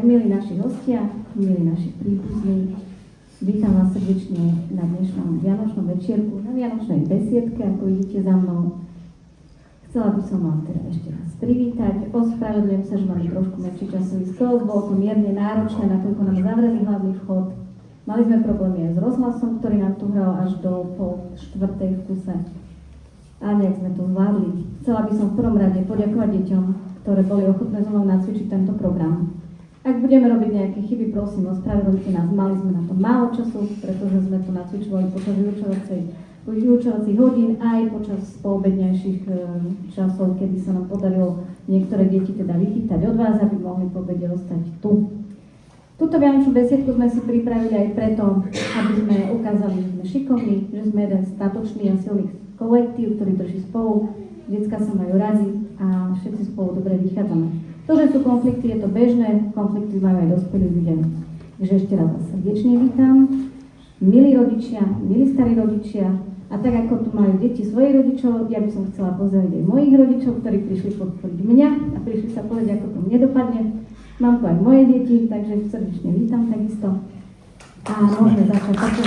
milí naši hostia, milí naši príbuzní, vítam vás srdečne na dnešnom vianočnom večierku, na vianočnej besiedke, ako vidíte za mnou. Chcela by som vám teda ešte raz privítať. Ospravedlňujem sa, že máme trošku menší časový skok, bolo to mierne náročné, nakoľko nám zavreli hlavný vchod. Mali sme problémy aj s rozhlasom, ktorý nám tu hral až do 3:30 v kuse. A nejak sme to zvládli. Chcela by som v prvom rade poďakovať deťom, ktoré boli ochotné so mnou nacvičiť tento program. Ak budeme robiť nejaké chyby, prosím, ospravedlňte nás. Mali sme na to málo času, pretože sme to nacvičovali počas vyučovacích hodín aj počas poobednejších časov, kedy sa nám podarilo niektoré deti teda vychytať od vás, aby mohli po obede ostať tu. Túto vianočnú besiedku sme si pripravili aj preto, aby sme ukázali, že sme šikovní, že sme jeden statočný a silný kolektív, ktorý drží spolu. Decká sa majú radi a všetci spolu dobre vychádzame. To, že sú konflikty, je to bežné, konflikty majú aj dospelí ľudia. Takže ešte raz vás srdečne vítam. Milí rodičia, milí starí rodičia, a tak ako tu majú deti svojich rodičov, ja by som chcela pozdraviť aj mojich rodičov, ktorí prišli podporiť mňa a prišli sa povedať, ako to mne dopadne. Mám tu aj moje deti, takže srdečne vítam takisto. A môžeme začať takto.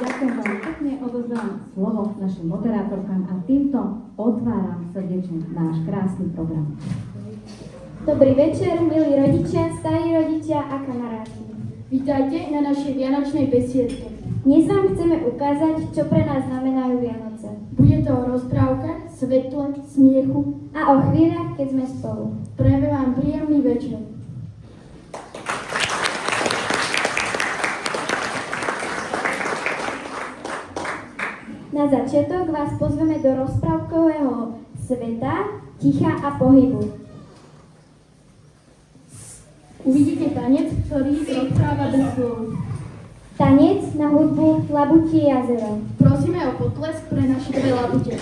Ďakujem vám pekne, odozdávam slovo našim moderátorkám a týmto otváram srdečne náš krásny program. Dobrý večer, milí rodičia, starí rodičia a kamaráti. Vítajte na našej vianočnej besiedke. Dnes vám chceme ukázať, čo pre nás znamenajú Vianoce. Bude to o rozprávke, svetle, smiechu A o chvíľach, keď sme spolu. Prajem vám príjemný večer. Na začiatok vás pozveme do rozprávkového sveta, ticha a pohybu. Uvidíte tanec, ktorý rozpráva bez slov. Tanec na hudbu Labutie jazero. Prosíme o potlesk pre naše dve labute.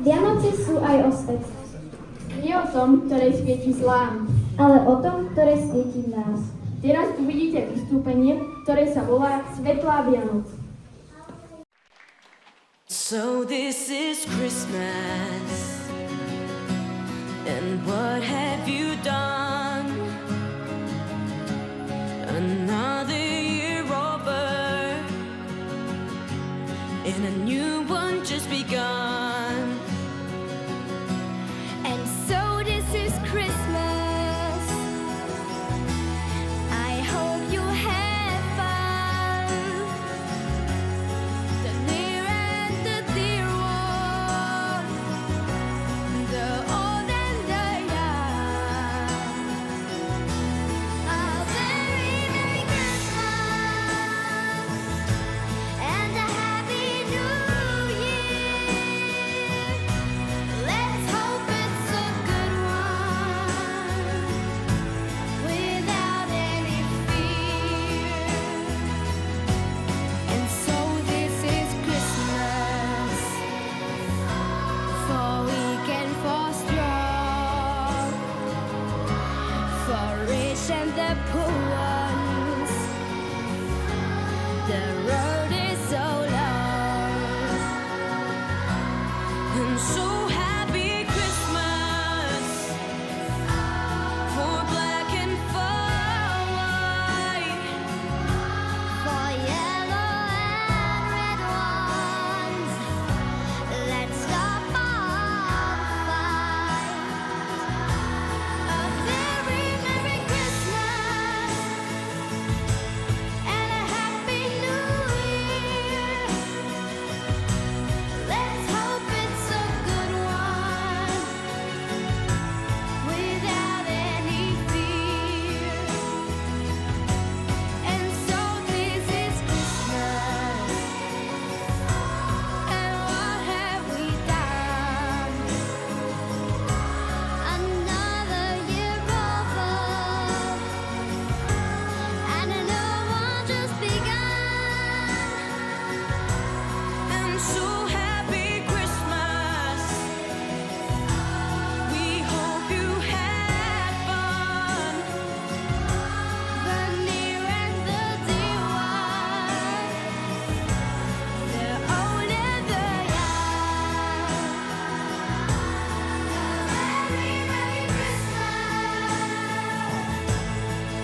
Vianoce sú aj o svete, Nie o tom, ktoré svieti zlám. ale o tom, ktoré svieti v nás. Teraz uvidíte vystúpenie, ktoré sa volá Svetlá Vianoc. So this is Christmas, and what have you done? Another year over, and a new one just begun. And so this is Christmas. I hope you have fun. The near and the dear one, the old and the young. so happy Christmas for black and for white. For yellow and red ones, let's stop all fight. A very Merry Christmas and a Happy New Year. Let's hope it's a good one without any fear. And so this is Christmas, and what have we done? Another year over, and a new one just begun. And so happy Christmas. We hope you had fun. The near and the dear ones, the old and the young. A very Merry Christmas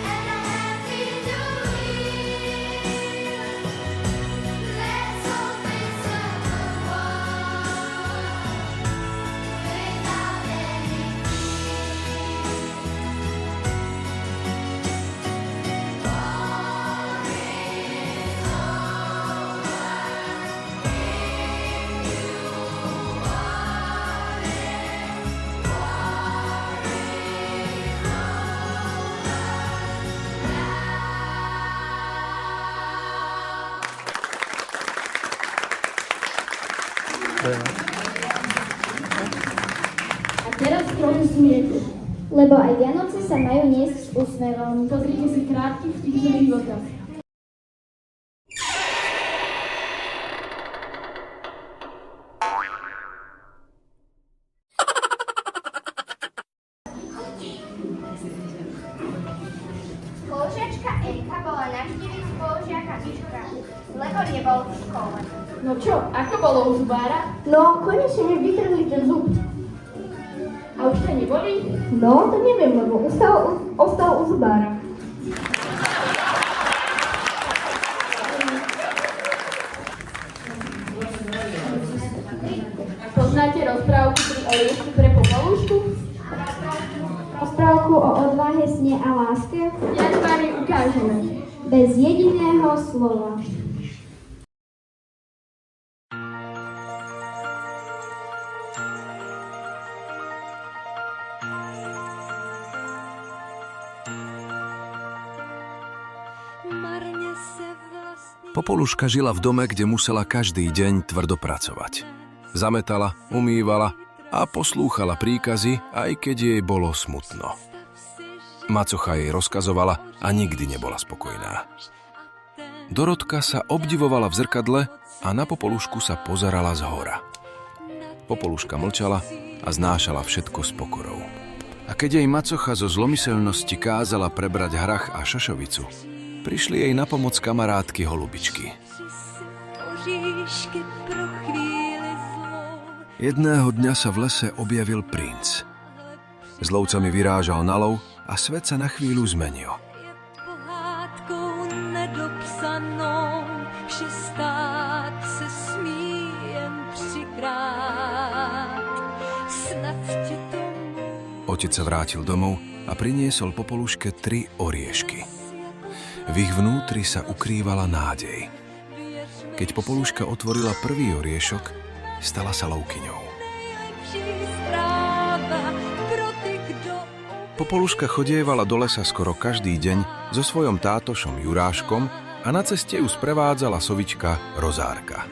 and a Happy New Year. Let's hope it's a good one without any A teraz trochu smiechu. Lebo aj Vianoce sa majú niesť s úsmevom. Pozrite si krátky vtip zo života. Spolužiačka Erika bola navštíviť spolužiaka Miška, lebo nebol v škole. No čo, ako bolo u zubára? No, konečne mi vytrhli ten zub. A už to neboli? No, to neviem, lebo ostal u zubára. Poznáte rozprávku Tri oriešky pre Popolušku? Rozprávku o odvahe, sne a láske Jak vám ju ukážeme. bez jediného slova. Popoluška žila v dome, kde musela každý deň tvrdo pracovať. Zametala, umývala a poslúchala príkazy, aj keď jej bolo smutno. Macocha jej rozkazovala a nikdy nebola spokojná. Dorotka sa obdivovala v zrkadle a na Popolušku sa pozerala zhora. Popoluška mlčala a znášala všetko s pokorou. A keď jej macocha zo zlomyselnosti kázala prebrať hrach a šašovicu, prišli jej na pomoc kamarátky holubičky. Jedného dňa sa v lese objavil princ. S lovcami vyrážal na lov a svet sa na chvíľu zmenil. Otec sa vrátil domov a priniesol Popoluške 3 oriešky. V ich vnútri sa ukrývala nádej. Keď Popoluška otvorila prvý oriešok, stala sa lovkyňou. Popoluška chodievala do lesa skoro každý deň so svojom tátošom Juráškom a na ceste ju sprevádzala sovička Rozárka.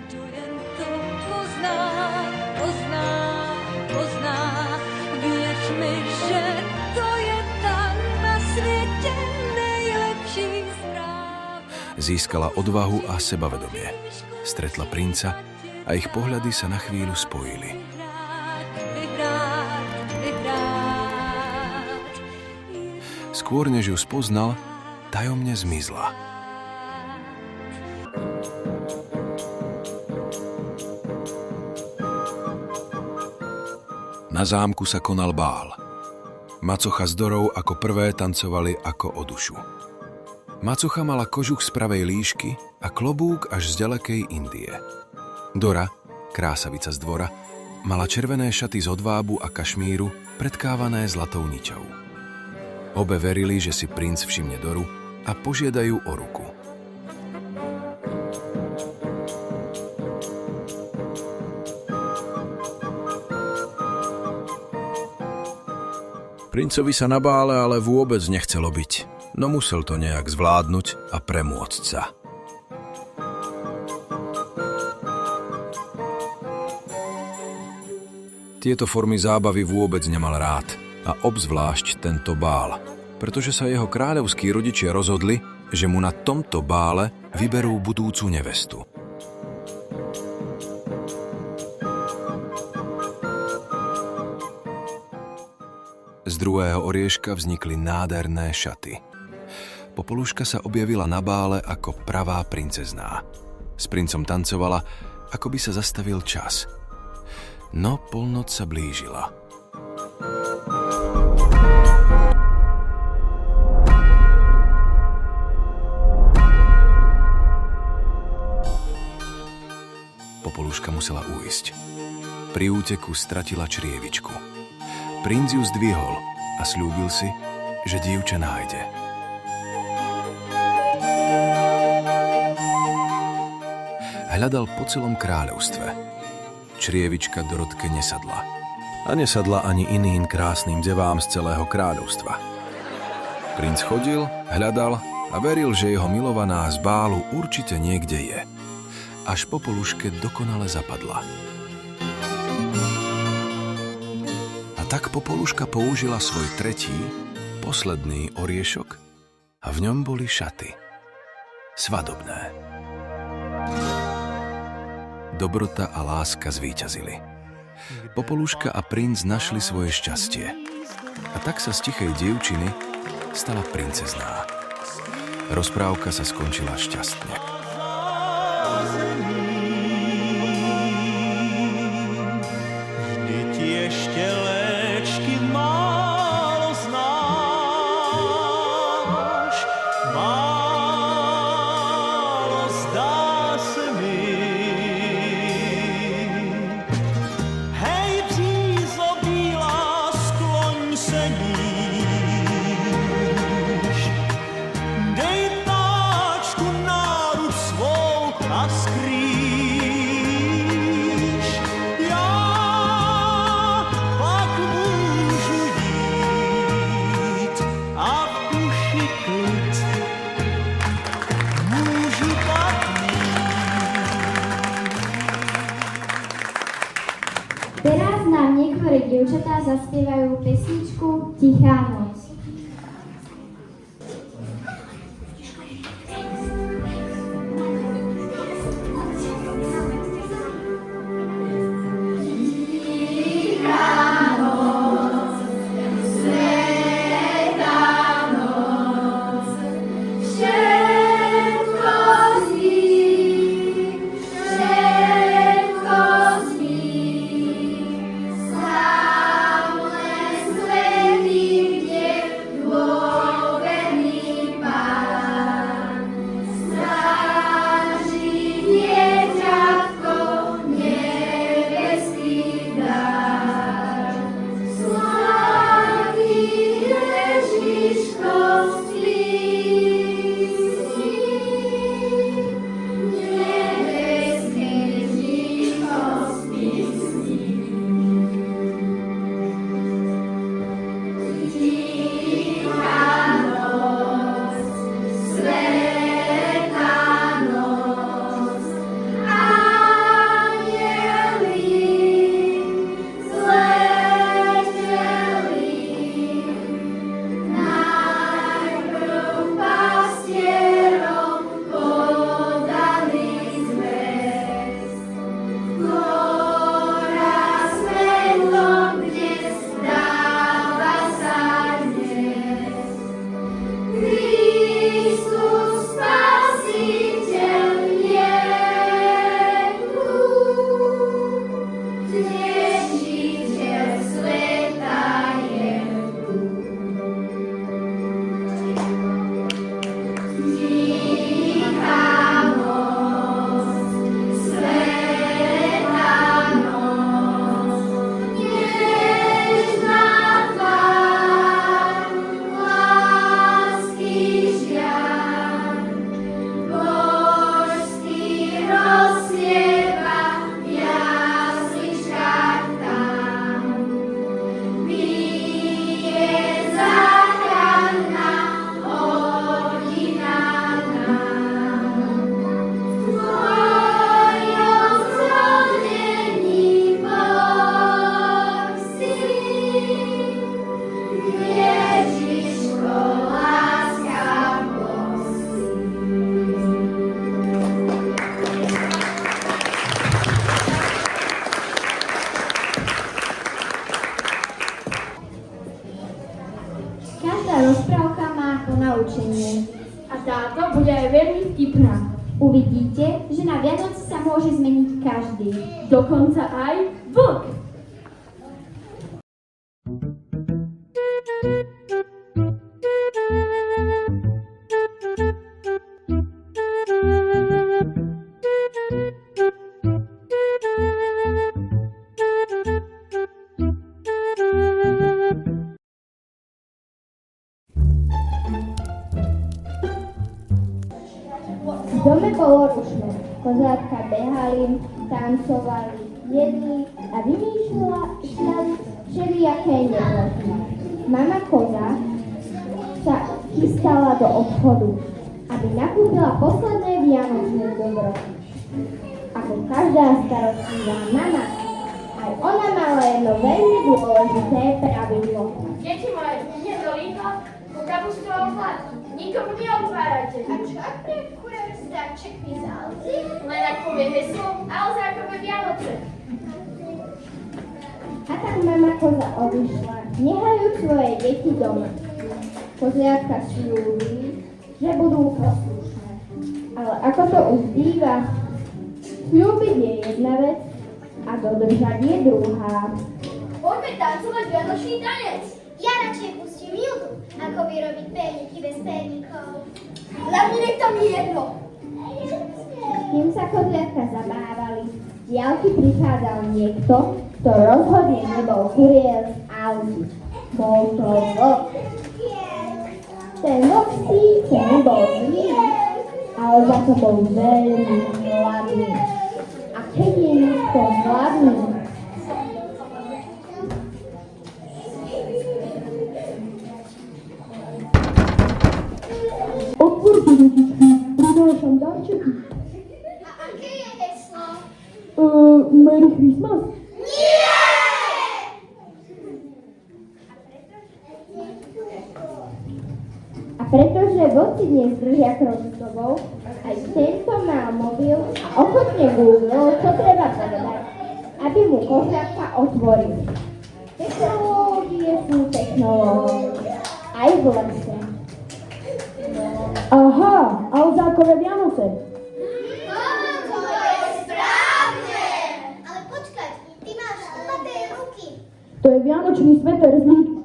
Získala odvahu a sebavedomie. Stretla princa a ich pohľady sa na chvíľu spojili. Skôr než ju spoznal, tajomne zmizla. Na zámku sa konal bál. Macocha s Dorou ako prvé tancovali ako o dušu. Macocha mala kožuch z pravej líšky a klobúk až z ďalekej Indie. Dora, krásavica z dvora, mala červené šaty z odvábu a kašmíru predkávané zlatou niťou. Obe verili, že si princ všimne Doru a požiadajú o ruku. Princovi sa na bále ale vôbec nechcelo byť, no musel to nejak zvládnuť a premôcť sa. Tieto formy zábavy vôbec nemal rád a obzvlášť tento bál, pretože sa jeho kráľovskí rodičia rozhodli, že mu na tomto bále vyberú budúcu nevestu. Z druhého orieška vznikli nádherné šaty. Popoluška sa objavila na bále ako pravá princezná. S princom tancovala, ako by sa zastavil čas. No polnoc sa blížila. Popoluška musela újsť. Pri úteku stratila črievičku. Princ ju zdvihol a sľúbil si, že dievča nájde. Hľadal po celom kráľovstve. Črievička Dorotke nesadla. A nesadla ani iným krásnym devám z celého kráľovstva. Princ chodil, hľadal a veril, že jeho milovaná z bálu určite niekde je. Až Popoluške dokonale zapadla. Tak Popoluška použila svoj tretí, posledný oriešok a v ňom boli šaty. Svadobné. Dobrota a láska zvíťazili. Popoluška a princ našli svoje šťastie. A tak sa z tichej dievčiny stala princezná. Rozprávka sa skončila šťastne. Vždyť ešte léčky málo znáš, málo zdá se mi. Hej, břízo bílá, skloň se níž, dej ptáčku náruč svou a skrýš. Já pak můžu jít a v duši klid můžu pak Teraz nám niektoré dievčatá zaspievajú pesničku Tichá noc. Sám len svetým ponaučenie. A táto bude aj veľmi vtipná. Uvidíte, že na Vianoce sa môže zmeniť každý. Dokonca aj vlk. V dome bolo rušné. Kozátka behali, tancovali, jedli a vymýšľali všelijaké nebloky. Mama koza sa chystala do obchodu, aby nakúpila posledné vianočné dobro. Ako každá starostlivá mama, aj ona mala jedno veľmi dôležité pravidlo. Deti moje, ide do Lidla, po kapustu a oklad. Nikomu neotvárajte. A čo pre kurier darček mi zalzi? Len ak povie heslo, ale zákové Vianoce. A tak mama koza odišla, nechajúc svoje deti doma. Koziatka sľúbili, že budú poslušné. Ale ako to už býva, sľúbiť je jedna vec a dodržať je druhá. Poďme tancovať vianočný tanec. Ja radšej pustím Mildu, ako vyrobiť perníky bez perníkov. Hlavne nech tam je jedno. Kým sa koziatka zabávali, z diaľky prichádzal niekto, kto rozhodne nebol kuriér z auty. Bol to vlk. Ten vlk síce nebol zlý, ale za to bol veľmi hladný. A keď je niekto hladný, Otvorte, detičky, prinášam darčeky. A aké je heslo? Merry Christmas. Nie! a pretože vlci dnes držia krok s tobou, aj tento mal mobil a ochotne googlil, čo treba povedať, aby mu kožiatka otvoril. Technológie sú technológie. Aj v lese. Aha, Alzákové Vianoce. To je správne! Ale počkaj, ty máš chlapaté ruky. To je Vianočný sveter z Lidla.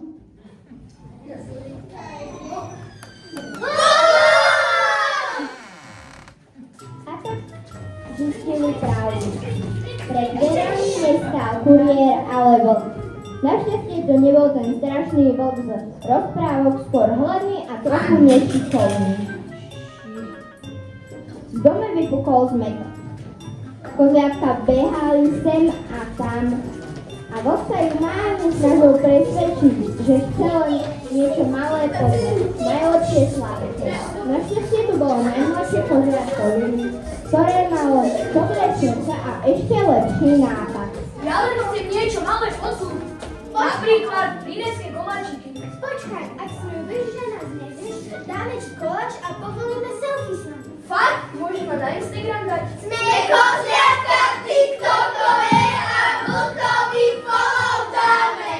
A tak zistili pravdu. Pred dverami nestál kuriér, ale vlk. Našťastie to nebol ten strašný vlk z rozprávok, skôr hladný a trochu nešikovný. V dome vypukol zmetok. Koziatka behali sem a tam a vlk sa ju márne snažil presvedčiť, že chcel niečo malé povedať, najlepšie sladké. Našťastie tu bolo najmladšie koziatko Lili, ktoré malo dobré srdce a ešte lepší nápad. Ja len chcem niečo malé posúť. Napríklad línecké koláčiky. Počkaj, ak sľúbiš, že nás nezješ, dáme ti koláč a povolíme selfie s nami. Fakt? Môžeš ma na Instagram dať? Sme koziatka tiktokové a vlkovi follow dáme.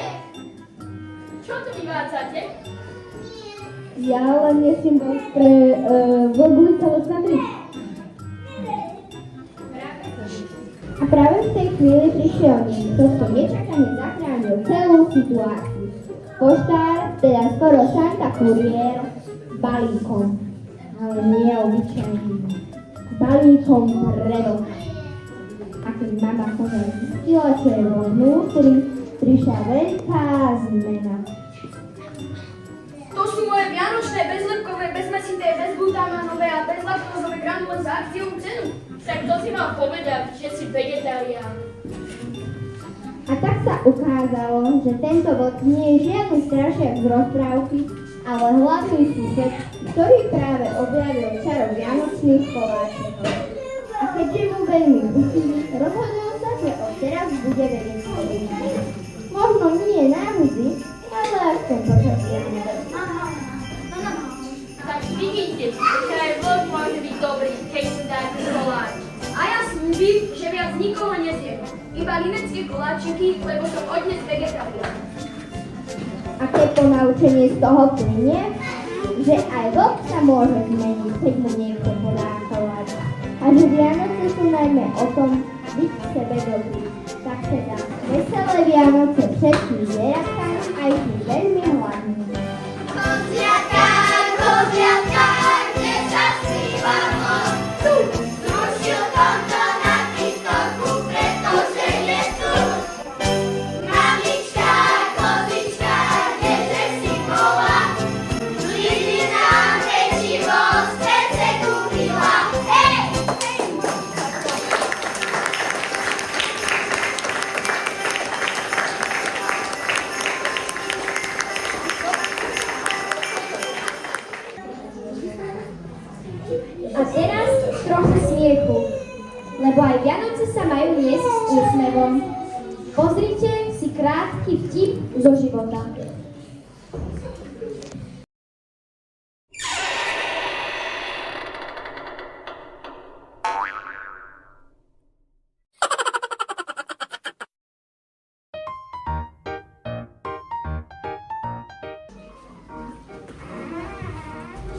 Čo tu vyvádzate? Ja len nesiem pre vlgulica lesnadry. A práve v tej chvíli prišiel niekto, kto nečakane zachránil celú situáciu. Poštár, teda skoro Santa kuriér, s balíkom. Ale nie obyčajným. Balíkom pre vlka. A keď mama koza zistila, čo je vo vnútri, prišla veľká zmena. To sú moje vianočné, bezlepkové, bezmesité, bezglutamánové a bezlaktozové granule za akciovú cenu. Tak to si mal povedať, že si vegetarián. A tak sa ukázalo, že tento vlk nie je žiadny strašiak z rozprávky, ale hlavný sused, ktorý práve objavil čaro vianočných koláčikov. A keďže mu veľmi chutili, rozhodol sa, že odteraz bude vegetarián. Možno nie navždy, ale aspoň počas jedného. Tak vidíte, že aj vlk môže byť dobrý, keď mu dáte koláč. A ja slúbim, že viac nikoho nezjem. Iba linecké koláčiky, lebo som od dnes vegetarián. Aké ponaučenie z toho plynie? že aj rok sa môže zmeniť, keď mu niekto podá kolár. A že Vianoce sú najmä o tom byť k sebe dobrý. Tak teda, veselé Vianoce všetkým zvieratkám, aj tým veľmi hladným. Kozliatka, kozliatka, kde sa skrýva on? Tu! Zrušil konto na TikToku, pretože je tu. Mamička, kozička, kdeže si bola? Lidi nám pečivo z pece kúpila. Hej! A teraz trochu smiechu, lebo aj Vianoce sa majú niesť s úsmevom. Pozrite si krátky vtip zo života.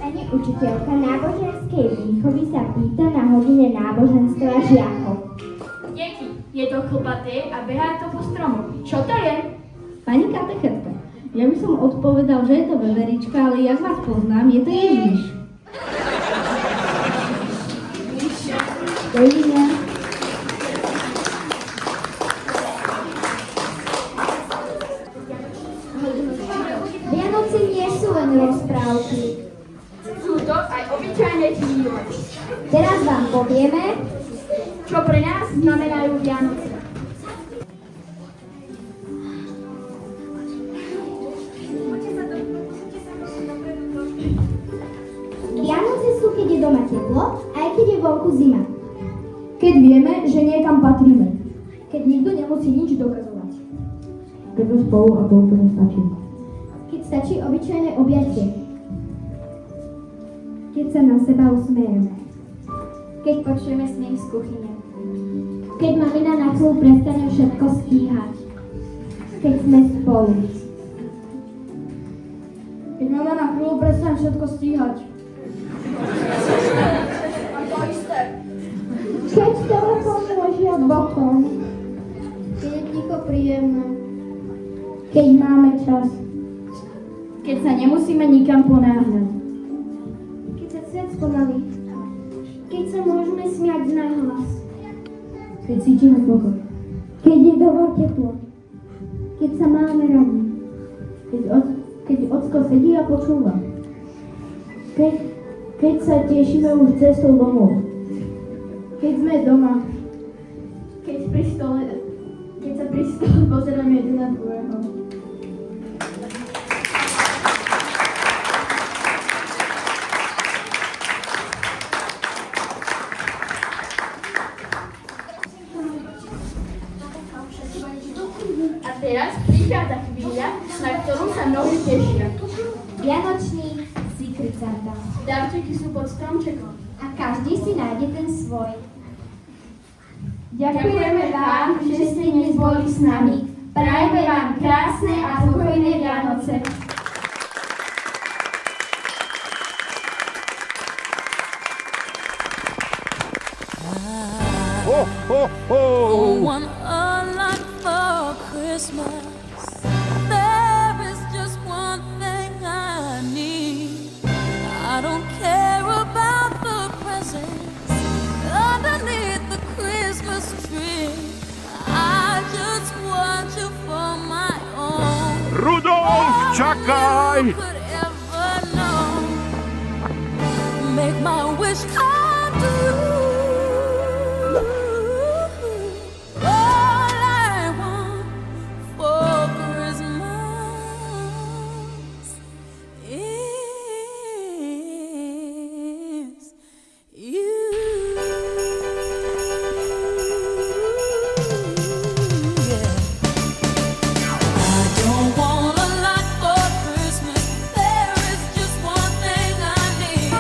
Pani učiteľka náboženskej výchovy sa pýta na hodine náboženstva žiakov. Deti, je to chlpaté a behá to po stromoch. Čo to je? Pani katechetka, ja by som odpovedal, že je to veverička, ale jak vás poznám, je to Ježiš. Dovidenia. Vianoce nie sú len rozprávky. Sú to aj obyčajné chvíle. Teraz vám povieme, Čo pre nás znamenajú Vianoce? Vianoce sú, keď je doma teplo, aj keď je vonku zima. Keď vieme, že niekam patríme. Keď nikto nemusí nič dokazovať. Keď sme spolu a to úplne stačí. Keď stačí obyčajné objatie. Keď sa na seba usmejeme. Keď počujeme smiech z kuchyne. Keď mamina na chvíľu prestane všetko stíhať. Keď sme spolu. Keď mama na chvíľu prestane všetko stíhať. Keď telefón ležia bokom. Keď je ticho príjemné. Keď máme čas. Keď sa nemusíme nikam ponáhľať. Keď sa svet spomalí. Keď sa môžeme smiať nahlas. Keď cítime pokoj. Keď je doma teplo. Keď sa máme radi. Keď ocko sedí a počúva. Keď sa tešíme už cestou domov. Keď sme doma. Keď sa pri stole pozeráme jeden na druhého. A teraz prichádza chvíľa, na ktorú sa mnohí tešia. Vianočný Secret Santa. Darčeky sú pod stromčekom. A každý si nájde ten svoj. Ďakujeme vám, že ste dnes boli s nami. Prajeme vám krásne a pokojné Vianoce. Ho, ho, ho! One a lot for Christmas. There is just one thing I need. I don't care about the presents underneath the Christmas tree. I just want you for my own. Rudolf, čakaj! Could ever know. Make my wish come true. All I want for Christmas is you. Yeah. I don't want a lot for Christmas. There is just one thing I need.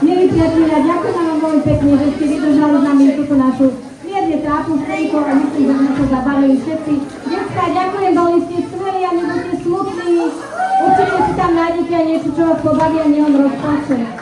Milí priatelia, ďakujem vám veľmi pekne, že ste vydržali s nami túto našu mierne trápnu chvíľku a myslím, že sme sa zabavili všetci. Detská, ďakujem veľmi, ste skvelí a nebudete smutní. Určite si tam nájdete aj niečo, čo vás pobaví a nie on rozplače.